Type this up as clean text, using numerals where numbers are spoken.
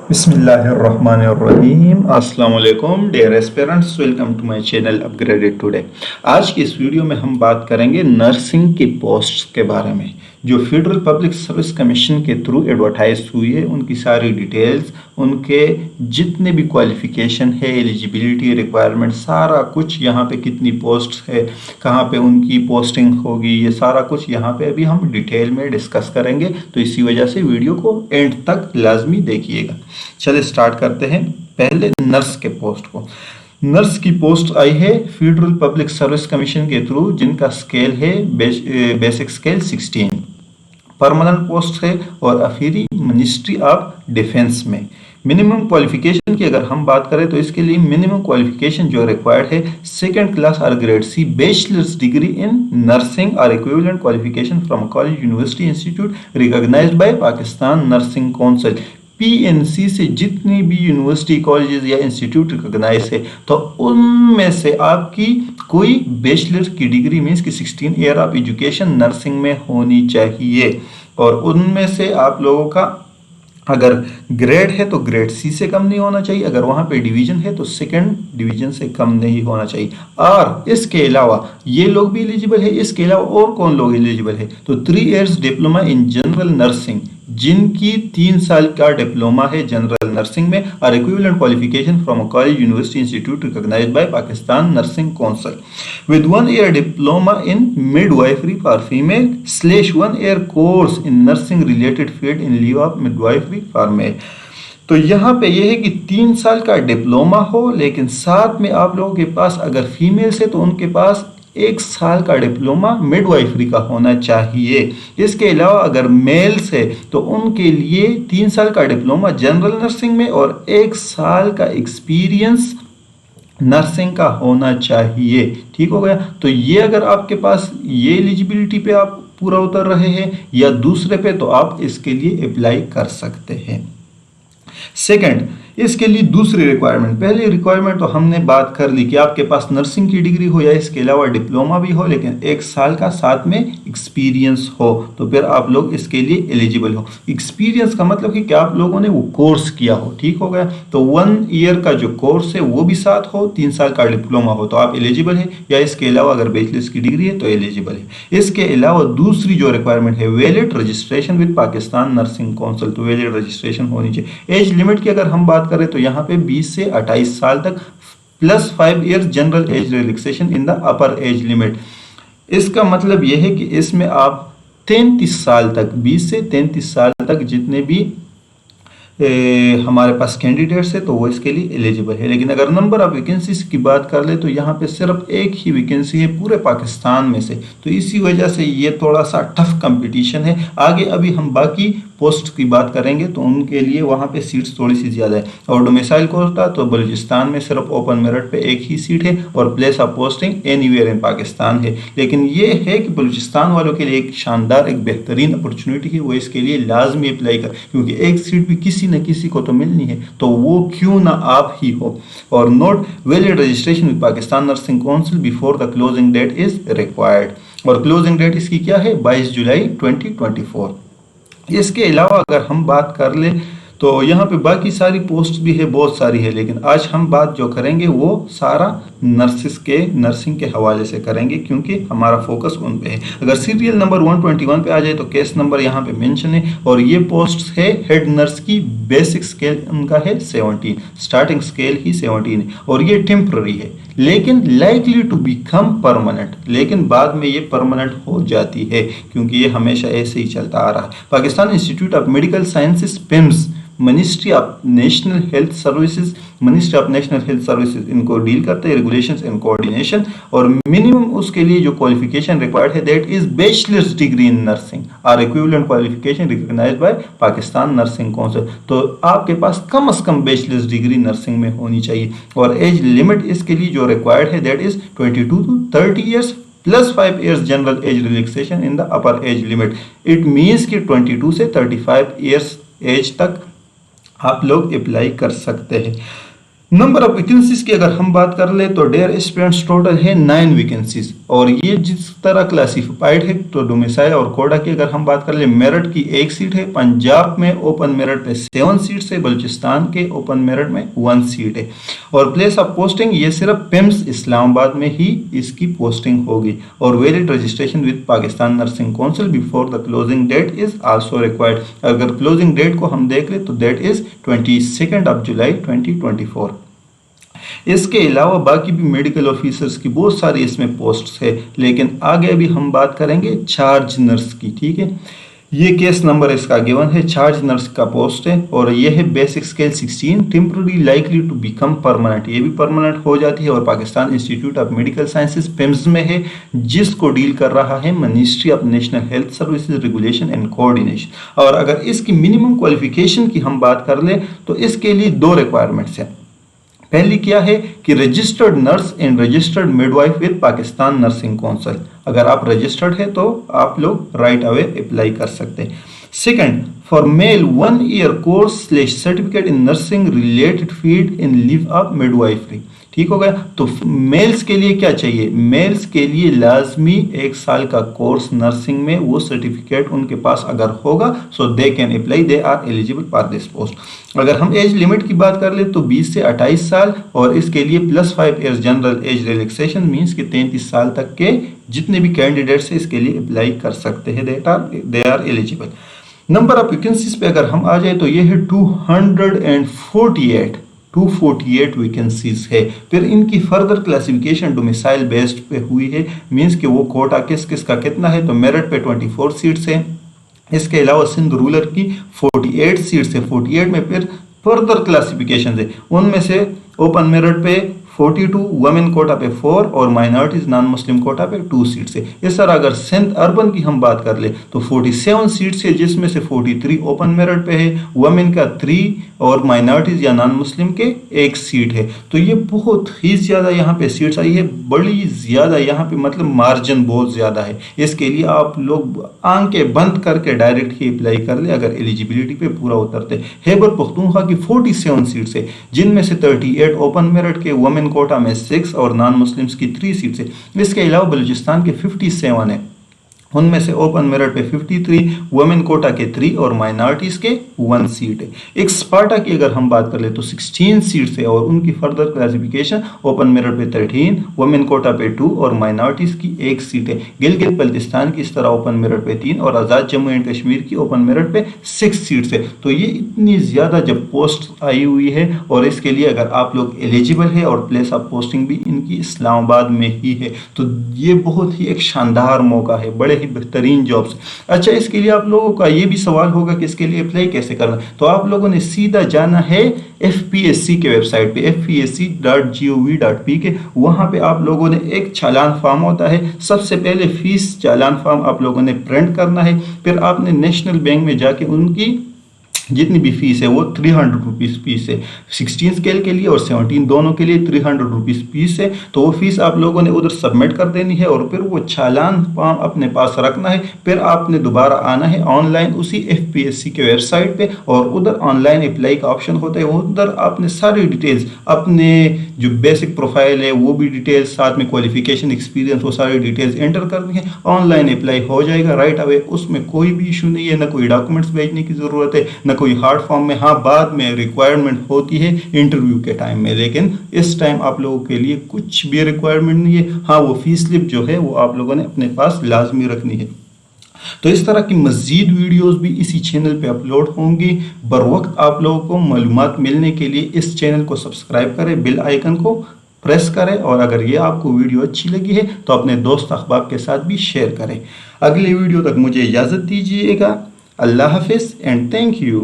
बिस्मिल्लाहिर्रहमानिर्रहीम अस्सलाम वालेकुम dear aspirants, welcome to my channel upgraded today. आज की इस वीडियो में हम बात करेंगे नर्सिंग की पोस्ट्स के बारे में जो फेडरल पब्लिक सर्विस कमीशन के थ्रू एडवर्टाइज हुई है। उनकी सारी डिटेल्स, उनके जितने भी क्वालिफिकेशन है, एलिजिबिलिटी रिक्वायरमेंट, सारा कुछ यहाँ पे, कितनी पोस्ट्स है, कहाँ पे उनकी पोस्टिंग होगी, ये सारा कुछ यहाँ पे अभी हम डिटेल में डिस्कस करेंगे। तो इसी वजह से वीडियो को एंड तक लाजमी देखिएगा। चलिए स्टार्ट करते हैं पहले नर्स के पोस्ट को। नर्स की पोस्ट आई है फेडरल पब्लिक सर्विस कमीशन के थ्रू, जिनका स्केल है बेसिक स्केल 16। परमानेंट पोस्ट है और अफीरी मिनिस्ट्री ऑफ डिफेंस में। मिनिमम क्वालिफिकेशन की अगर हम बात करें तो इसके लिए मिनिमम क्वालिफिकेशन जो रिक्वायर्ड है, सेकंड क्लास और grade C bachelors degree in nursing और equivalent qualification from college university institute recognised by Pakistan nursing council. PNC से जितनी भी यूनिवर्सिटी, कॉलेजेस या इंस्टीट्यूट रिकॉग्नाइज है, तो उनमें से आपकी कोई बैचलर की डिग्री मीन्स कि 16 ईयर ऑफ एजुकेशन नर्सिंग में होनी चाहिए। और उनमें से आप लोगों का अगर ग्रेड है तो ग्रेड सी से कम नहीं होना चाहिए, अगर वहाँ पे डिवीजन है तो सेकंड डिवीजन से कम नहीं होना चाहिए। और इसके अलावा ये लोग भी एलिजिबल है। इसके अलावा और कौन लोग एलिजिबल है तो 3 years diploma in general nursing, जिनकी 3 साल का डिप्लोमा है जनरल नर्सिंग में, और equivalent qualification from college university institute recognised by Pakistan nursing council with 1 year diploma in midwifery for female / 1 year course in nursing related field in lieu of midwifery for male. तो यहाँ पे ये है कि 3 साल का डिप्लोमा हो, लेकिन साथ में आप लोगों के पास अगर फीमेल्स है तो उनके पास 1 साल का डिप्लोमा मिडवाइफरी का होना चाहिए। इसके अलावा अगर मेल्स है तो उनके लिए 3 साल का डिप्लोमा जनरल नर्सिंग में और 1 साल का एक्सपीरियंस नर्सिंग का होना चाहिए। ठीक हो गया। तो ये अगर आपके पास ये एलिजिबिलिटी पे आप पूरा उतर रहे हैं या दूसरे पे, तो आप इसके लिए अप्लाई कर सकते हैं। सेकंड, इसके लिए दूसरी रिक्वायरमेंट, पहली रिक्वायरमेंट तो हमने बात कर ली कि आपके पास नर्सिंग की डिग्री हो या इसके अलावा डिप्लोमा भी हो, लेकिन 1 साल का साथ में एक्सपीरियंस हो, तो फिर आप लोग इसके लिए एलिजिबल हो। एक्सपीरियंस का मतलब कि आप लोगों ने वो कोर्स किया हो। ठीक हो गया। तो 1 ईयर का जो कोर्स है वो भी साथ हो, 3 साल का डिप्लोमा हो, तो आप एलिजिबल है। या इसके अलावा अगर बैचलर्स की डिग्री है तो एलिजिबल है। इसके अलावा दूसरी जो रिक्वायरमेंट है, valid registration with Pakistan nursing council, तो वैलिड रजिस्ट्रेशन होनी चाहिए। एज लिमिट की अगर हम बात करें तो यहाँ पे 20 से 28 साल तक plus 5 years general age relaxation in the upper age limit. इसका मतलब यह है कि इसमें आप 33 साल तक, 20 से 33 साल तक जितने भी हमारे पास कैंडिडेट्स है तो वो इसके लिए एलिजिबल है। लेकिन अगर नंबर ऑफ वैकेंसीज की बात कर ले तो यहाँ पे सिर्फ एक ही वैकेंसी है पूरे पाकिस्तान में से, तो इसी वजह से ये थोड़ा सा टफ कंपटीशन है। आगे अभी हम बाकी पोस्ट की बात करेंगे तो उनके लिए वहाँ पे सीट्स थोड़ी सी ज़्यादा है। और डोमिसाइल कोटा तो बलूचिस्तान में सिर्फ ओपन मेरिट पे एक ही सीट है और place of posting anywhere in Pakistan है। लेकिन ये है कि बलूचिस्तान वालों के लिए एक शानदार, एक बेहतरीन अपॉर्चुनिटी है, वो इसके लिए लाजमी अप्लाई कर, क्योंकि एक सीट भी किसी न किसी को तो मिलनी है, तो वो क्यों ना आप ही हो। और note, valid registration with Pakistan nursing council before the closing date is required, और क्लोजिंग डेट इसकी क्या है, 22 जुलाई 2024। इसके अलावा अगर हम बात कर ले तो यहाँ पे बाकी सारी पोस्ट भी है, बहुत सारी है, लेकिन आज हम बात जो करेंगे वो सारा नर्सिंग के हवाले से करेंगे, क्योंकि हमारा फोकस उन पे है। अगर सीरियल नंबर 121 पे आ जाए तो केस नंबर यहाँ पे मेंशन है, और ये पोस्ट है हेड नर्स की। बेसिक स्केल उनका है 17, स्टार्टिंग स्केल ही 17 है, और ये टेम्पररी है, लेकिन लाइकली टू बिकम परमानेंट, लेकिन बाद में ये परमानेंट हो जाती है, क्योंकि ये हमेशा ऐसे ही चलता आ रहा है। Pakistan institute of medical sciences PIMS, ministry of national health services, ministry of national health services इनको डील करते हैं, रेगुलेशंस एंड कोऑर्डिनेशन। और मिनिमम उसके लिए जो क्वालिफिकेशन रिक्वायर्ड है that is bachelors degree in nursing और equivalent qualification recognized by Pakistan nursing council. तो आपके पास कम से कम बैचलर्स डिग्री नर्सिंग में होनी चाहिए। और एज लिमिट इसके लिए जो रिक्वायर्ड है that is 22 to 30 years plus 5 years general age relaxation in the upper age limit. It means कि 22 से 35 इयर्स एज तक आप लोग अप्लाई कर सकते हैं। नंबर ऑफ वैकेंसीज की अगर हम बात कर ले तो डेयर एस्पिरेंट्स टोटल है 9 वैकेंसीज, और ये जिस तरह क्लासिफाइड है तो डोमिसाइल और कोटा की अगर हम बात कर ले, मेरठ की 1 सीट है, पंजाब में ओपन मेरिट पे 7 सीट्स है, बलूचिस्तान के ओपन मेरिट में 1 सीट है, और प्लेस ऑफ पोस्टिंग ये सिर्फ पिम्स इस्लामाबाद में ही इसकी पोस्टिंग होगी, और valid registration with Pakistan nursing council before the closing date is also required. अगर क्लोजिंग डेट को हम देख ले तो डेट इज 22 जुलाई 2024। इसके अलावा बाकी भी मेडिकल ऑफिसर्स की बहुत सारी इसमें पोस्ट्स है, लेकिन आगे अभी हम बात करेंगे चार्ज नर्स की। ठीक है, ये केस नंबर इसका गिवन है, चार्ज नर्स का पोस्ट है, और ये है basic scale 16, temporary likely to become permanent, ये भी परमानेंट हो जाती है, और Pakistan institute of medical sciences PIMS में है, जिसको डील कर रहा है ministry of national health services regulation and coordination. और अगर इसकी मिनिमम क्वालिफिकेशन की हम बात कर ले तो इसके लिए 2 रिक्वायरमेंट्स हैं। पहली क्या है कि registered nurse and registered midwife with Pakistan nursing council, अगर आप रजिस्टर्ड है तो आप लोग राइट अवे अप्लाई कर सकते हैं। Second, for male 1 year course / certificate in nursing related field in lieu of midwifery. ठीक हो गया। तो मेल्स के लिए क्या चाहिए, मेल्स के लिए लाजमी 1 साल का कोर्स नर्सिंग में, वो सर्टिफिकेट उनके पास अगर होगा so they can apply, they are eligible for this post. अगर हम एज लिमिट की बात कर ले तो 20 से 28 साल, और इसके लिए +5 years general age relaxation means कि 33 साल तक के जितने भी कैंडिडेट्स हैं इसके लिए अप्लाई कर सकते हैं, they are eligible. Number of vacancies पे अगर हम आ जाए तो ये है 248 वैकेंसीज है। फिर इनकी फर्दर क्लासिफिकेशन डोमिसाइल बेस्ड पे हुई है, मींस कि वो कोटा किस किस का कितना है, तो मेरठ पे 24 सीट्स है, इसके अलावा सिंध रूरल की 48 सीट्स है, 48 में फिर फर्दर क्लासिफिकेशन है, उनमें से ओपन मेरिट पे 42, वुमेन कोटा पे 4 और माइनॉरिटीज नॉन मुस्लिम कोटा पे 2 सीट्स है। इस तरह अगर सिंध अर्बन की हम बात कर ले तो 47 सीट्स है, जिसमें से 43 ओपन मेरिट पे है, वुमेन का 3 और माइनॉरिटीज या नॉन मुस्लिम के 1 सीट है। तो ये बहुत ही ज़्यादा यहाँ पे सीट्स आई है, बड़ी ज़्यादा यहाँ पे, मतलब मार्जिन बहुत ज़्यादा है। इसके लिए आप लोग आंखें बंद करके डायरेक्ट ही अप्लाई कर ले अगर एलिजिबिलिटी पे पूरा उतरते। खैबर पख्तूनख्वा की 47 सीट्स है, जिनमें से 38 ओपन मेरिट के, वुमेन कोटा में 6 और नॉन मुस्लिम्स की 3 सीट्स है। इसके अलावा बलूचिस्तान के 57 है, उनमें से ओपन मेरिट पे 53, वुमेन कोटा के 3 और माइनॉरिटीज के 1 सीट है। एक स्पार्टा की अगर हम बात कर ले तो 16 सीट्स है, और उनकी फर्दर क्लासिफिकेशन ओपन मेरिट पे 13, वुमेन कोटा पे 2 और माइनॉरिटीज की 1 सीट है। गिलगित बल्तिस्तान की इस तरह ओपन मेरिट पे 3 और आज़ाद जम्मू एंड कश्मीर की ओपन मेरिट पे 6 सीट्स है। तो ये इतनी ज़्यादा जब पोस्ट आई हुई है, और इसके लिए अगर आप लोग एलिजिबल है और प्लेस ऑफ पोस्टिंग भी इनकी इस्लामाबाद में ही है, तो ये बहुत ही एक शानदार मौका है, बड़े बेहतरीन जॉब्स। अच्छा, इसके लिए आप लोगों का ये भी सवाल होगा कि इसके लिए अप्लाई कैसे करना, तो आप लोगों ने सीधा जाना है FPSC के वेबसाइट पे fpsc.gov.pk। वहां पे आप लोगों ने एक चालान फॉर्म होता है, सबसे पहले फीस चालान फॉर्म आप लोगों ने प्रिंट करना है, फिर आपने नेशनल बैंक में जाके उनकी जितनी भी फीस है वो 300 रुपीज़ फीस है, 16 स्केल के लिए और 17 दोनों के लिए 300 रुपीज़ फीस है। तो वो फीस आप लोगों ने उधर सबमिट कर देनी है, और फिर वो चालान फॉर्म अपने पास रखना है। फिर आपने दोबारा आना है ऑनलाइन उसी FPSC के वेबसाइट पे, और उधर ऑनलाइन अप्लाई का ऑप्शन होता है, उधर आपने सारी डिटेल्स, अपने जो बेसिक प्रोफाइल है वो भी डिटेल्स, साथ में क्वालिफिकेशन, एक्सपीरियंस, वो सारी डिटेल्स एंटर करनी है, ऑनलाइन अप्लाई हो जाएगा राइट अवे। उसमें कोई भी इशू नहीं है, ना कोई डॉक्यूमेंट्स भेजने की ज़रूरत है, ना कोई हार्ड फॉर्म में। हाँ, बाद में रिक्वायरमेंट होती है इंटरव्यू के टाइम में, लेकिन इस टाइम आप लोगों के लिए कुछ भी रिक्वायरमेंट नहीं है। हाँ, वो फीस स्लिप जो है वो आप लोगों ने अपने पास लाजमी रखनी है। तो इस तरह की मज़ीद वीडियोस भी इसी चैनल पे अपलोड होंगी बर वक्त। आप लोगों को मालूमात मिलने के लिए इस चैनल को सब्सक्राइब करें, बेल आइकन को प्रेस करें, और अगर ये आपको वीडियो अच्छी लगी है तो अपने दोस्त अहबाब के साथ भी शेयर करें। अगले वीडियो तक मुझे इजाज़त दीजिएगा। अल्लाह हाफिज़ एंड थैंक यू।